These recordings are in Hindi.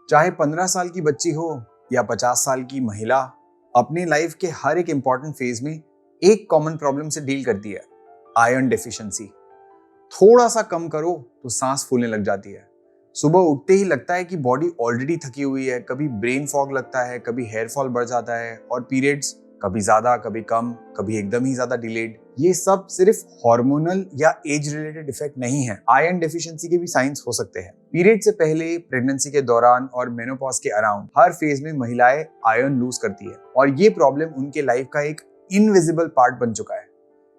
चाहे 15 साल की बच्ची हो या 50 साल की महिला, अपने लाइफ के हर एक इंपॉर्टेंट फेज में एक कॉमन प्रॉब्लम से डील करती है, आयरन डेफिशिएंसी। थोड़ा सा कम करो तो सांस फूलने लग जाती है। सुबह उठते ही लगता है कि बॉडी ऑलरेडी थकी हुई है। कभी ब्रेन फॉग लगता है, कभी हेयर फॉल बढ़ जाता है, और पीरियड्स कभी ज्यादा कभी कम, कभी एकदम ही ज्यादा डिलेड। ये सब सिर्फ हार्मोनल या एज रिलेटेड इफेक्ट नहीं है, आयरन डेफिशिएंसी के भी साइंस हो सकते हैं। पीरियड से पहले, प्रेगनेंसी के दौरान और मेनोपॉज के अराउंड हर फेज में महिलाएं आयरन लूज करती है, और ये प्रॉब्लम उनके लाइफ का एक इनविजिबल पार्ट बन चुका है।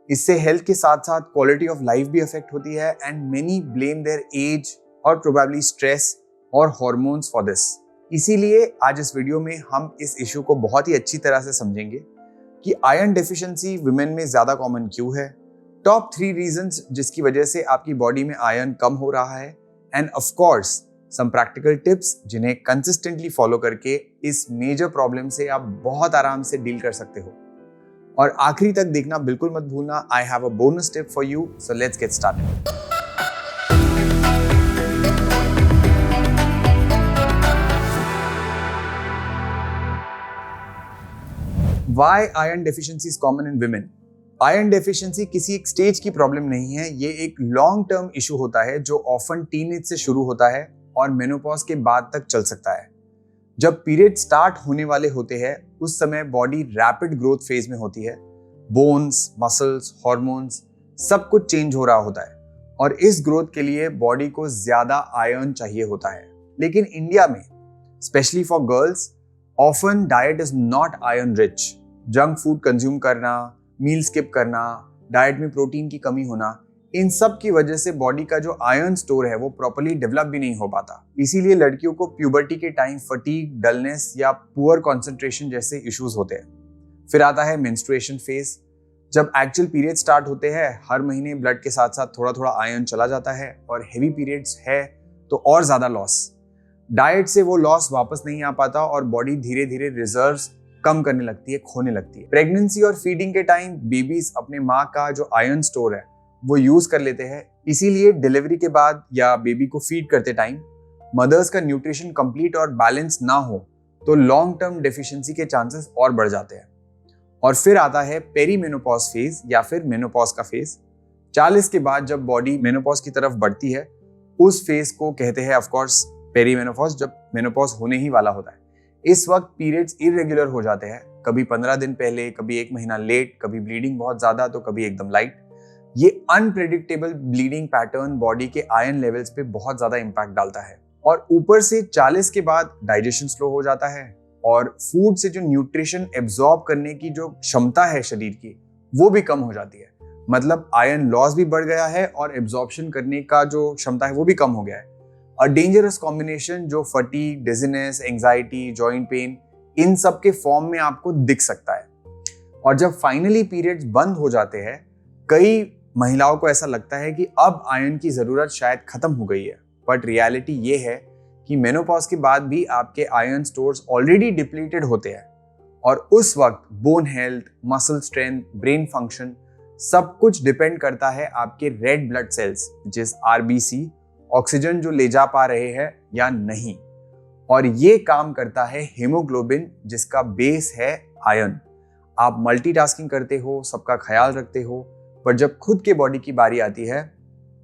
इससे हेल्थ के साथ साथ क्वालिटी ऑफ लाइफ भी अफेक्ट होती है, and many blame their age और प्रोबेबली स्ट्रेस और हॉर्मोन्स फॉर दिस। इसीलिए आज इस वीडियो में हम इस इशू को बहुत ही अच्छी तरह से समझेंगे कि आयरन डेफिशिएंसी वुमेन में ज्यादा कॉमन क्यों है, टॉप 3 रीजंस जिसकी वजह से आपकी बॉडी में आयरन कम हो रहा है, and of course some practical tips जिन्हें कंसिस्टेंटली फॉलो करके इस मेजर प्रॉब्लम से आप बहुत आराम से डील कर सकते हो। और आखिरी तक देखना बिल्कुल मत भूलना। I have a bonus tip for you, so let's get started. Why iron deficiency is common in women? Iron deficiency किसी एक स्टेज की प्रॉब्लम नहीं है, ये एक लॉन्ग टर्म इशू होता है जो ऑफन टीनेज से शुरू होता है और मेनोपॉज के बाद तक चल सकता है। जब पीरियड स्टार्ट होने वाले होते हैं उस समय बॉडी रैपिड ग्रोथ फेज में होती है। बोन्स, मसल्स, हॉर्मोन्स सब कुछ चेंज हो रहा होता है, और इस ग्रोथ के लिए बॉडी को ज्यादा आयरन चाहिए होता है। लेकिन इंडिया में specially for girls often diet is not iron rich. Junk food consume करना, मील स्किप करना, डाइट में प्रोटीन की कमी होना, इन सब की वजह से बॉडी का जो आयरन स्टोर है वो प्रॉपर्ली डेवलप भी नहीं हो पाता। इसीलिए लड़कियों को प्यूबर्टी के टाइम फटीग, डलनेस या पुअर कंसंट्रेशन जैसे इश्यूज होते हैं। फिर आता है मेंस्ट्रुएशन फेज। जब एक्चुअल पीरियड स्टार्ट होते हैं हर महीने ब्लड के साथ साथ थोड़ा थोड़ा आयरन चला जाता है, और हेवी पीरियड्स है तो और ज्यादा लॉस। डाइट से वो लॉस वापस नहीं आ पाता और बॉडी धीरे धीरे रिजर्व्स कम करने लगती है, खोने लगती है। प्रेगनेंसी और फीडिंग के टाइम बेबीज अपने माँ का जो आयरन स्टोर है वो यूज कर लेते हैं। इसीलिए डिलीवरी के बाद या बेबी को फीड करते टाइम मदर्स का न्यूट्रिशन कंप्लीट और बैलेंस ना हो तो लॉन्ग टर्म डेफिशिएंसी के चांसेस और बढ़ जाते हैं। और फिर आता है पेरीमेनोपॉज फेज या फिर मेनोपॉज का फेज। 40 के बाद जब बॉडी मेनोपॉज की तरफ बढ़ती है उस फेज को कहते हैं ऑफ कोर्स पेरीमेनोपॉज, जब मेनोपॉज होने ही वाला होता है। इस वक्त पीरियड्स इरेगुलर हो जाते हैं, कभी 15 दिन पहले, कभी 1 महीना लेट, कभी ब्लीडिंग बहुत ज्यादा तो कभी एकदम लाइट। ये अनप्रेडिक्टेबल ब्लीडिंग पैटर्न बॉडी के आयरन लेवल्स पे बहुत ज्यादा इंपैक्ट डालता है, और ऊपर से 40 के बाद डाइजेशन स्लो हो जाता है, और फूड से जो न्यूट्रिशन एब्जॉर्ब करने की जो क्षमता है शरीर की वो भी कम हो जाती है। मतलब आयरन लॉस भी बढ़ गया है और एब्जॉर्प्शन करने का जो क्षमता है वो भी कम हो गया है। अ डेंजरस कॉम्बिनेशन जो fatigue, dizziness, anxiety, joint pain, इन सब के फॉर्म में आपको दिख सकता है। और जब फाइनली पीरियड्स बंद हो जाते हैं कई महिलाओं को ऐसा लगता है कि अब आयरन की जरूरत शायद खत्म हो गई है, बट रियलिटी ये है कि मेनोपॉज के बाद भी आपके आयरन स्टोर्स ऑलरेडी डिप्लीटेड होते हैं, और उस वक्त bone health, muscle strength, brain function सब कुछ डिपेंड करता है आपके रेड ब्लड सेल्स जिस आरबीसी ऑक्सीजन जो ले जा पा रहे हैं या नहीं। और ये काम करता है हेमोग्लोबिन जिसका बेस है आयरन। आप मल्टीटास्किंग करते हो, सबका ख्याल रखते हो, पर जब खुद के बॉडी की बारी आती है,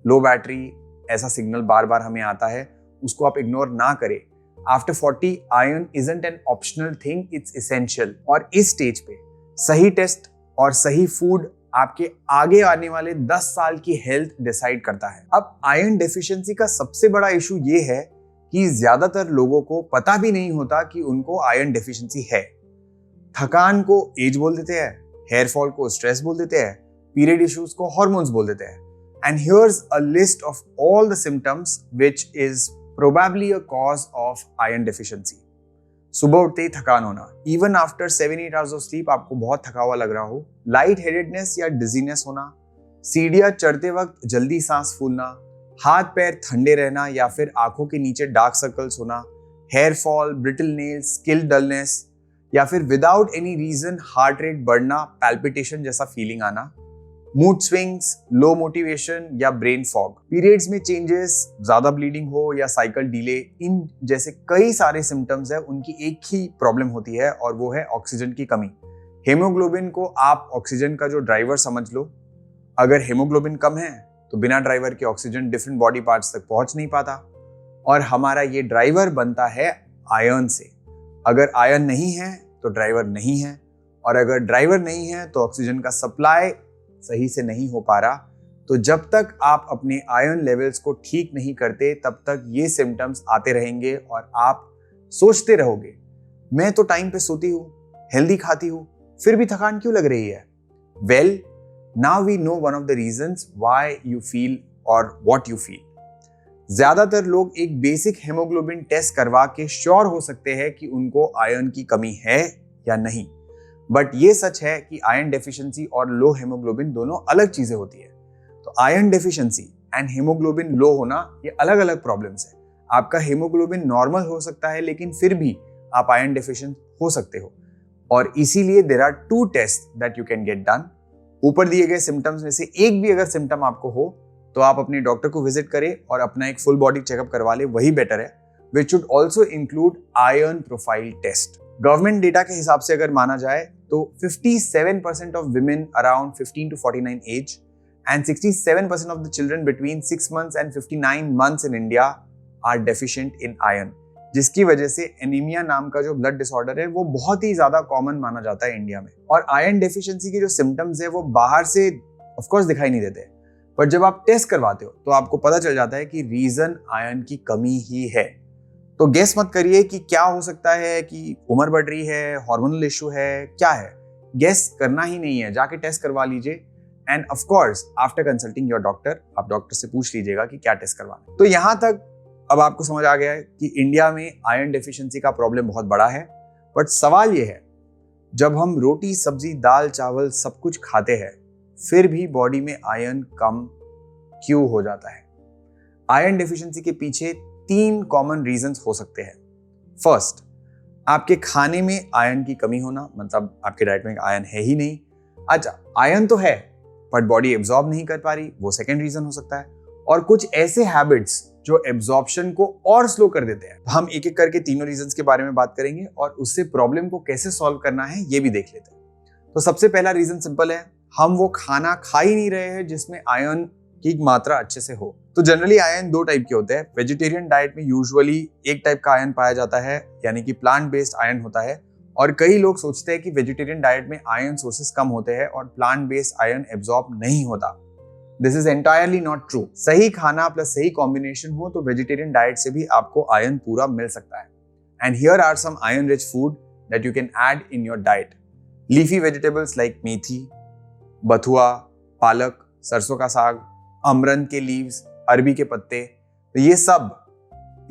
लो बैटरी ऐसा सिग्नल बार बार हमें आता है, उसको आप इग्नोर ना करें। After 40 iron isn't an optional thing, it's essential. और इस स्टेज पे सही टेस्ट और सही फूड आपके आगे आने वाले 10 साल की हेल्थ डिसाइड करता है। अब आयरन डेफिशिएंसी का सबसे बड़ा इशू ये है कि ज्यादातर लोगों को पता भी नहीं होता कि उनको आयरन डेफिशिएंसी है। थकान को एज बोल देते हैं, हेयर फॉल को स्ट्रेस बोल देते हैं, पीरियड इश्यूज को हार्मोन्स बोल देते हैं। And here's a list of all the symptoms which is probably a cause of iron deficiency. सुबह उठते ही थकान होना, even after 7-8 hours of sleep आपको बहुत थका हुआ लग रहा हो, लाइट हेडेडनेस या डिजीनेस होना, सीढ़ियां चढ़ते वक्त जल्दी सांस फूलना, हाथ पैर ठंडे रहना या फिर आंखों के नीचे डार्क सर्कल्स होना, hair fall, brittle nails, skin dullness, या फिर without any reason heart rate बढ़ना, पैल्पिटेशन जैसा फीलिंग आना, मूड स्विंग्स, लो मोटिवेशन या ब्रेन फॉग, पीरियड्स में चेंजेस, ज्यादा ब्लीडिंग हो या साइकिल डिले, इन जैसे कई सारे सिम्टम्स है, उनकी एक ही प्रॉब्लम होती है और वो है ऑक्सीजन की कमी। हेमोग्लोबिन को आप ऑक्सीजन का जो ड्राइवर समझ लो। अगर हेमोग्लोबिन कम है तो बिना ड्राइवर के ऑक्सीजन डिफरेंट बॉडी पार्ट्स तक पहुंच नहीं पाता और हमारा ये ड्राइवर बनता है आयरन से। अगर आयरन नहीं है तो ड्राइवर नहीं है और अगर ड्राइवर नहीं है तो ऑक्सीजन का सप्लाई सही से नहीं हो पा रहा। तो जब तक आप अपने आयरन लेवल्स को ठीक नहीं करते तब तक ये सिम्टम्स आते रहेंगे और आप सोचते रहोगे मैं तो टाइम पे सोती हूँ, हेल्दी खाती हूँ, फिर भी थकान क्यों लग रही है। Well, now we know one of the reasons why you feel और व्हाट यू फील। ज्यादातर लोग एक बेसिक हेमोग्लोबिन टेस्ट करवा के श्योर हो सकते हैं कि उनको आयरन की कमी है या नहीं, बट ये सच है कि आयरन डेफिशिएंसी और लो हेमोग्लोबिन दोनों अलग चीजें होती है। तो आयरन डेफिशिएंसी एंड हेमोग्लोबिन लो होना ये अलग अलग प्रॉब्लम्स है। आपका हेमोग्लोबिन नॉर्मल हो सकता है लेकिन फिर भी आप आयरन डेफिशिएंट हो सकते हो और इसीलिए there are 2 test that you can get done. ऊपर दिए गए सिम्टम्स में से एक भी अगर सिम्टम आपको हो तो आप अपने डॉक्टर को विजिट करें और अपना एक फुल बॉडी चेकअप करवा ले, वही बेटर है, which should also include iron profile test. Government data के हिसाब से अगर माना जाए तो 57% of women around 15 to 49 age and 67% of the children between 6 months and 59 months in India are deficient in iron, जिसकी वजह से एनीमिया नाम का जो ब्लड डिसऑर्डर है वो बहुत ही ज्यादा कॉमन माना जाता है इंडिया में। और आयरन डेफिशिएंसी के जो सिम्टम्स है वो बाहर से ऑफ कोर्स दिखाई नहीं देते, पर जब आप टेस्ट करवाते हो तो आपको पता चल जाता है कि रीजन आयरन की कमी ही है। तो गेस मत करिए कि क्या हो सकता है, कि उम्र बढ़ रही है, हार्मोनल इशू है, क्या है। गेस करना ही नहीं है, जाके टेस्ट करवा लीजिए and of course after consulting your doctor आप डॉक्टर से पूछ लीजिएगा कि क्या टेस्ट करवाना है। तो यहां तक अब आपको समझ आ गया है कि इंडिया में आयरन डेफिशिएंसी का प्रॉब्लम बहुत बड़ा है। बट सवाल यह है, जब हम रोटी, सब्जी, दाल, चावल सब कुछ खाते हैं फिर भी बॉडी में आयरन कम क्यों हो जाता है? आयरन डेफिशिएंसी के पीछे 3 कॉमन रीजंस हो सकते हैं। फर्स्ट, आपके खाने में आयरन की कमी होना, मतलब आपके डाइट में आयरन है ही नहीं। अच्छा, आयरन तो है बट बॉडी एब्जॉर्ब नहीं कर पा रही, वो सेकंड रीजन हो सकता है। और कुछ ऐसे हैबिट्स जो एब्जॉर्प्शन को और स्लो कर देते हैं। हम एक एक करके तीनों रीजंस के बारे में बात करेंगे और उससे प्रॉब्लम को कैसे सॉल्व करना है ये भी देख लेते हैं। तो सबसे पहला रीजन सिंपल है, हम वो खाना खा ही नहीं रहे हैं जिसमें आयरन की मात्रा अच्छे से हो। तो जनरली आयरन 2 टाइप के होते हैं। वेजिटेरियन डाइट में यूजुअली एक टाइप का आयरन पाया जाता है, यानी कि प्लांट बेस्ड आयरन होता है। और कई लोग सोचते हैं कि वेजिटेरियन डाइट में आयरन सोर्सेस कम होते हैं और प्लांट बेस्ड आयरन एब्जॉर्ब नहीं होता। This is entirely not true. सही खाना प्लस सही कॉम्बिनेशन हो तो वेजिटेरियन डाइट से भी आपको आयरन पूरा मिल सकता है। And here are some iron rich food that you can add in your diet. Leafy vegetables like methi, bathua, palak, सरसों का साग, अमरंथ के लीव्स, अरबी के पत्ते, तो ये सब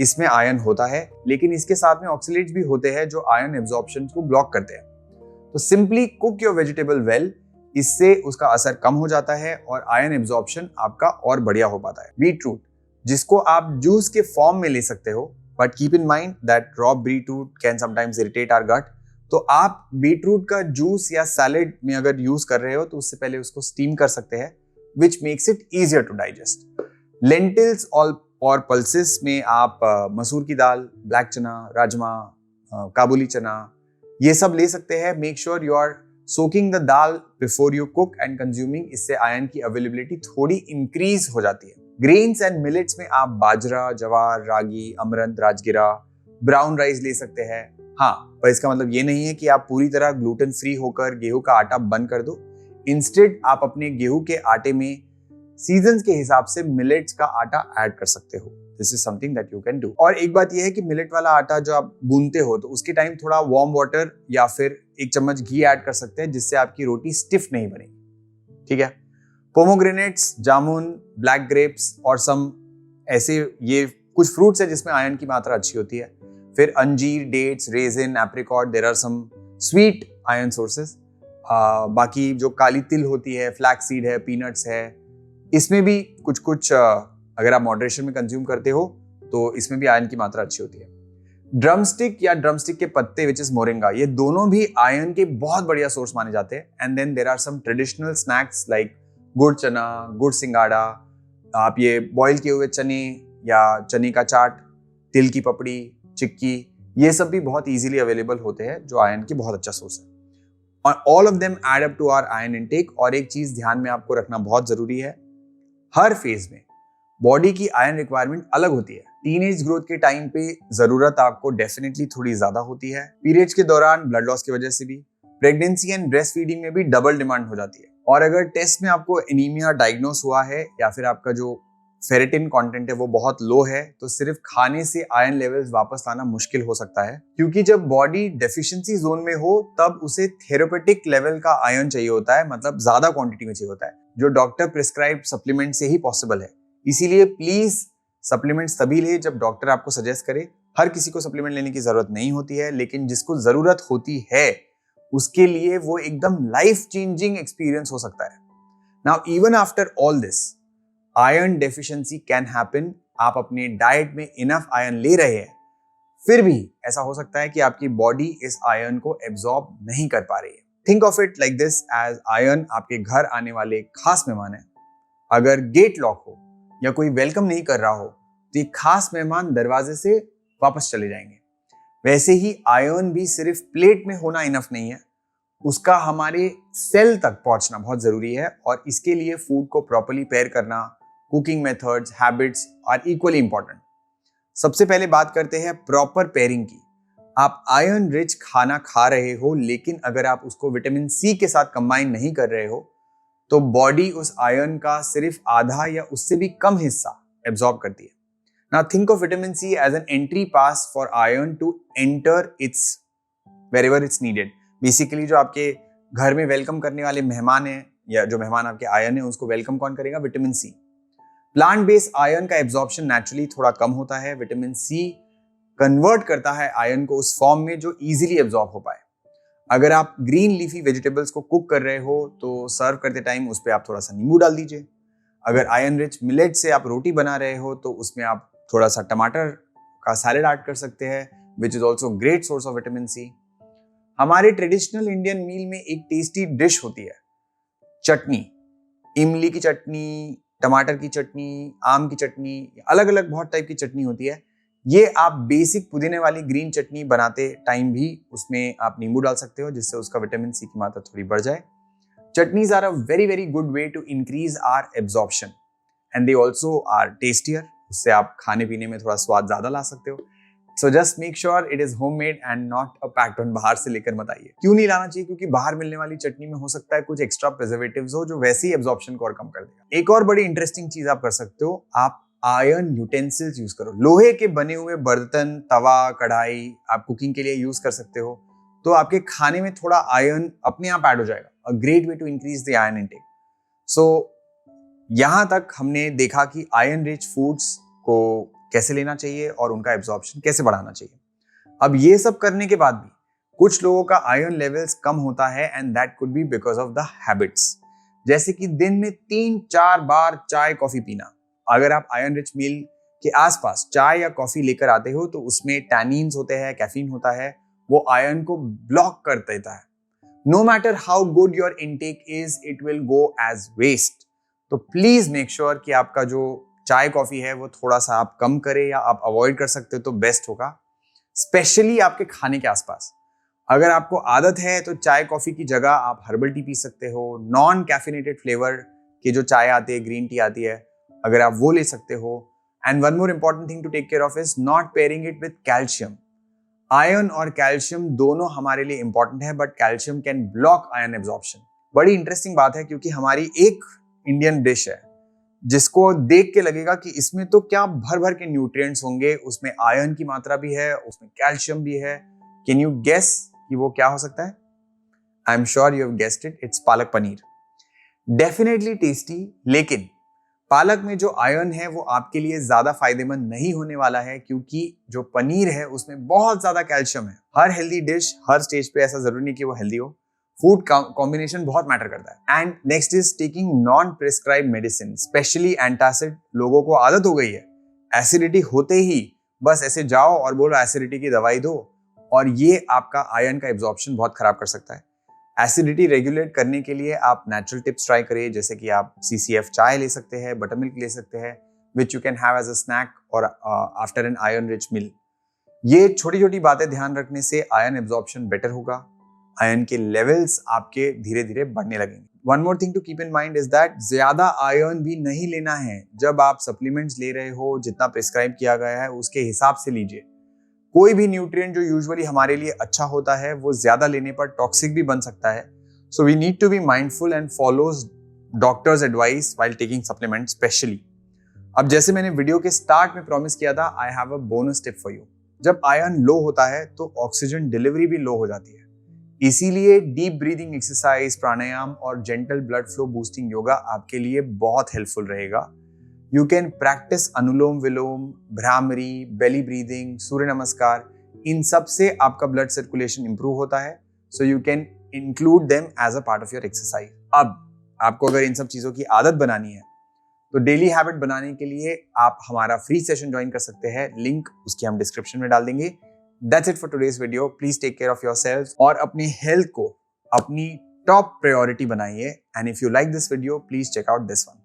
इसमें आयरन होता है। लेकिन इसके साथ में ऑक्सलेट्स भी होते हैं जो आयरन एब्जॉर्प्शन को ब्लॉक करते हैं। तो simply cook your vegetable well, इससे उसका असर कम हो जाता है और आयरन एब्जॉर्प्शन आपका और बढ़िया हो पाता है। बीटरूट, जिसको आप जूस के फॉर्म में ले सकते हो, but keep in mind that raw beetroot can sometimes irritate our gut. तो आप बीटरूट का जूस या सैलेड में अगर यूज कर रहे हो तो उससे पहले उसको स्टीम कर सकते हैं, which makes it easier to digest. Lentils और पल्सेस में आप मसूर की दाल, ब्लैक चना, राजमा, काबुली चना, ये सब ले सकते हैं। Make sure you are soaking the dal before you cook and consuming, इससे आयरन की अवेलेबिलिटी थोड़ी इंक्रीज हो जाती है। ग्रेन्स एंड मिलेट्स में आप बाजरा, जवार, रागी, अमरंथ, राजगिरा, ब्राउन राइस ले सकते हैं। हाँ, पर इसका मतलब ये नहीं है कि आप पूरी तरह ग्लूटेन फ्री होकर गेहूं का आटा बंद कर दो। इंस्टेड आप अपने गेहूं के आटे में सीजन्स के हिसाब से मिलेट्स का आटा ऐड कर सकते हो। This is something that you can do. और एक बात यह है कि मिलेट वाला आटा जो आप गूंदते हो तो उसके टाइम थोड़ा वार्म वाटर या फिर 1 चम्मच घी ऐड कर सकते हैं, जिससे आपकी रोटी स्टिफ नहीं बनेगी। ठीक है। पोमोग्रेनेट्स, जामुन, ब्लैक ग्रेप्स और सम ऐसे ये कुछ फ्रूट्स है जिसमें आयरन की मात्रा अच्छी होती है। फिर anjeer, dates, raisin, apricot, there are some sweet iron sources. बाकी जो काली तिल होती है, फ्लैक्स सीड है, पीनट्स है, इसमें भी कुछ अगर आप मॉडरेशन में कंज्यूम करते हो तो इसमें भी आयरन की मात्रा अच्छी होती है। ड्रमस्टिक या ड्रमस्टिक के पत्ते विच इज मोरिंगा, ये दोनों भी आयरन के बहुत बढ़िया सोर्स माने जाते हैं। And then there are some traditional snacks like gur chana, गुड़ सिंगाड़ा, आप ये बॉईल किए हुए चने या चने का चाट, तिल की पपड़ी, चिक्की, ये सब भी बहुत इजीली अवेलेबल होते हैं जो आयरन की बहुत अच्छा सोर्स है। और all of them add up to our iron intake. और एक चीज ध्यान में आपको रखना बहुत जरूरी है, हर फेज में बॉडी की आयरन रिक्वायरमेंट अलग होती है। टीनेज ग्रोथ के टाइम पे जरूरत आपको डेफिनेटली थोड़ी ज्यादा होती है, पीरियड्स के दौरान ब्लड लॉस की वजह से भी, प्रेगनेंसी एंड ब्रेस्ट फीडिंग में भी डबल डिमांड हो जाती है। और अगर टेस्ट में आपको एनीमिया डायग्नोस हुआ है या फिर आपका जो फेरेटिन कंटेंट है वो बहुत लो है, तो सिर्फ खाने से आयरन लेवल्स वापस लाना मुश्किल हो सकता है, क्योंकि जब बॉडी डेफिशिएंसी जोन में हो तब उसे थेरेपेटिक लेवल का आयरन चाहिए होता है, मतलब ज्यादा क्वांटिटी में चाहिए होता है, जो डॉक्टर प्रिस्क्राइब सप्लीमेंट से ही पॉसिबल है। इसीलिए प्लीज सप्लीमेंट्स तभी ले जब डॉक्टर आपको सजेस्ट करे। हर किसी को सप्लीमेंट लेने की जरूरत नहीं होती है, लेकिन जिसको जरूरत होती है उसके लिए वो एकदम लाइफ चेंजिंग एक्सपीरियंस हो सकता है। Now even after all this, iron deficiency can happen. आप अपने डाइट में इनफ आयरन ले रहे हैं, फिर भी ऐसा हो सकता है कि आपकी बॉडी इस आयरन को एब्जॉर्ब नहीं कर पा रही है। Think of it like this, as iron आपके घर आने वाले खास मेहमान है। अगर गेट लॉक हो या कोई वेलकम नहीं कर रहा हो तो ये खास मेहमान दरवाजे से वापस चले जाएंगे। वैसे ही आयरन भी सिर्फ प्लेट में होना इनफ नहीं है, उसका हमारे सेल तक पहुंचना बहुत जरूरी है। और इसके लिए फूड को प्रॉपर्ली पेयर करना, cooking methods, habits are equally important. सबसे पहले बात करते हैं प्रॉपर पेयरिंग की। आप आयरन रिच खाना खा रहे हो, लेकिन अगर आप उसको विटामिन सी के साथ कंबाइन नहीं कर रहे हो तो बॉडी उस आयरन का सिर्फ आधा या उससे भी कम हिस्सा एब्जॉर्ब करती है। Now think of vitamin C as an entry pass for iron to enter its wherever it's needed. Basically जो आपके घर में वेलकम करने वाले मेहमान हैं या जो मेहमान आपके आयरन है, उसको वेलकम कौन करेगा? Vitamin C. Plant based iron का एब्जॉर्प्शन नेचुरली थोड़ा कम होता है। विटामिन सी कन्वर्ट करता है आयरन को उस फॉर्म में जो इजीली एब्जॉर्ब हो पाए। अगर आप ग्रीन लीफी वेजिटेबल्स को कुक कर रहे हो तो सर्व करते टाइम उस पर आप थोड़ा सा नींबू डाल दीजिए। अगर आयरन रिच मिलेट से आप रोटी बना रहे हो तो उसमें आप थोड़ा सा टमाटर का सैलेड ऐड कर सकते हैं, which is also great source of vitamin C. हमारे ट्रेडिशनल इंडियन मील में एक टेस्टी डिश होती है चटनी। इमली की चटनी, टमाटर की चटनी, आम की चटनी, अलग अलग बहुत टाइप की चटनी होती है। ये आप बेसिक पुदीने वाली ग्रीन चटनी बनाते टाइम भी उसमें आप नींबू डाल सकते हो, जिससे उसका विटामिन सी की मात्रा थोड़ी बढ़ जाए। Chutneys are a very very good way to increase our absorption and they also are tastier. उससे आप खाने पीने में थोड़ा स्वाद ज्यादा ला सकते हो। So just make sure it is homemade and not a packed one. बाहर से लेकर मत आइए। क्यों नहीं लाना चाहिए? क्योंकि बाहर मिलने वाली चटनी में हो सकता है कुछ एक्स्ट्रा प्रिजर्वेटिव्स हो जो वैसे ही एब्जॉर्प्शन को और कम कर देगा। एक और बड़ी इंटरेस्टिंग चीज आप कर सकते हो, आप आयरन यूटेंसिल्स यूज करो। लोहे के बने हुए बर्तन, तवा, कढ़ाई आप कुकिंग के लिए यूज कर सकते हो, तो आपके खाने में थोड़ा आयरन अपने आप ऐड हो जाएगा। A great way to increase the iron intake. So यहां तक हमने देखा कि आयरन रिच फूड्स को कैसे लेना चाहिए और उनका एब्जॉर्प्शन कैसे बढ़ाना चाहिए। अब ये सब करने के बाद भी कुछ लोगों का आयरन लेवल्स कम होता है and that could be because of the habits. जैसे कि दिन में 3-4 बार चाय कॉफी पीना। अगर आप आयरन रिच मील के आसपास चाय या कॉफी लेकर आते हो तो उसमें टैनिन्स होते हैं, कैफीन होता है, वो आयरन को ब्लॉक कर देता है। No matter how good your intake is, it will go as waste. तो प्लीज मेक श्योर कि आपका जो चाय कॉफी है वो थोड़ा सा आप कम करें या आप अवॉइड कर सकते हो तो बेस्ट होगा, स्पेशली आपके खाने के आसपास। अगर आपको आदत है तो चाय कॉफी की जगह आप हर्बल टी पी सकते हो। नॉन कैफिनेटेड फ्लेवर की जो चाय आती है, ग्रीन टी आती है, अगर आप वो ले सकते हो। And one more important thing to take care of is not pairing it with calcium. Iron और कैल्शियम दोनों हमारे लिए इंपॉर्टेंट है, but calcium can block iron absorption. बड़ी इंटरेस्टिंग बात है, क्योंकि हमारी एक इंडियन डिश है जिसको देख के लगेगा कि इसमें तो क्या भर भर के न्यूट्रिएंट्स होंगे, उसमें आयरन की मात्रा भी है, उसमें कैल्शियम भी है। कैन यू गेस कि वो क्या हो सकता है? I am sure you have guessed it, it's palak paneer. Definitely tasty, लेकिन पालक में जो आयरन है वो आपके लिए ज्यादा फायदेमंद नहीं होने वाला है, क्योंकि जो पनीर है उसमें बहुत ज्यादा कैल्शियम है। हर हेल्दी डिश हर स्टेज पे ऐसा जरूरी नहीं कि वो हेल्दी हो, फूड कॉम्बिनेशन बहुत मैटर करता है। And next is taking non prescribe medicine, specially antacid. लोगों को आदत हो गई है एसिडिटी होते ही बस ऐसे जाओ और बोलो एसिडिटी की दवाई दो, और ये आपका आयरन का एब्जॉर्प्शन बहुत खराब कर सकता है। एसिडिटी रेगुलेट करने के लिए आप नेचुरल टिप्स ट्राई करिए, जैसे कि आप CCF चाय ले सकते हैं, बटर मिल्क ले सकते हैं, which you can have as a snack और after an iron rich meal. ये छोटी छोटी बातें ध्यान रखने से आयरन एब्जॉर्प्शन बेटर होगा, आयरन के लेवल्स आपके धीरे धीरे बढ़ने लगेंगे। One more thing to keep in mind is that ज्यादा आयरन भी नहीं लेना है। जब आप सप्लीमेंट्स ले रहे हो, जितना प्रिस्क्राइब किया गया है उसके हिसाब से लीजिए। कोई भी न्यूट्रिएंट जो यूजुअली हमारे लिए अच्छा होता है वो ज्यादा लेने पर टॉक्सिक भी बन सकता है। So we need to be mindful and follows doctor's advice while taking supplement specially. अब जैसे मैंने वीडियो के स्टार्ट में प्रॉमिस किया था, I have a bonus tip for you. जब आयरन लो होता है तो ऑक्सीजन डिलीवरी भी लो हो जाती है। इसीलिए डीप ब्रीदिंग एक्सरसाइज, प्राणायाम और gentle blood flow boosting yoga आपके लिए बहुत हेल्पफुल रहेगा। You can practice anulom vilom, bhramari, belly breathing, surya namaskar. इन सब से आपका ब्लड सर्कुलेशन इंप्रूव होता है। So you can include them as a part of your exercise. अब आपको अगर इन सब चीजों की आदत बनानी है तो डेली हैबिट बनाने के लिए आप हमारा फ्री सेशन ज्वाइन कर सकते हैं। लिंक उसकी हम डिस्क्रिप्शन में डाल देंगे। That's it for today's video. Please take care of yourself और अपनी हेल्थ को अपनी टॉप प्रायोरिटी बनाइए। And if you like this video, please check out this one.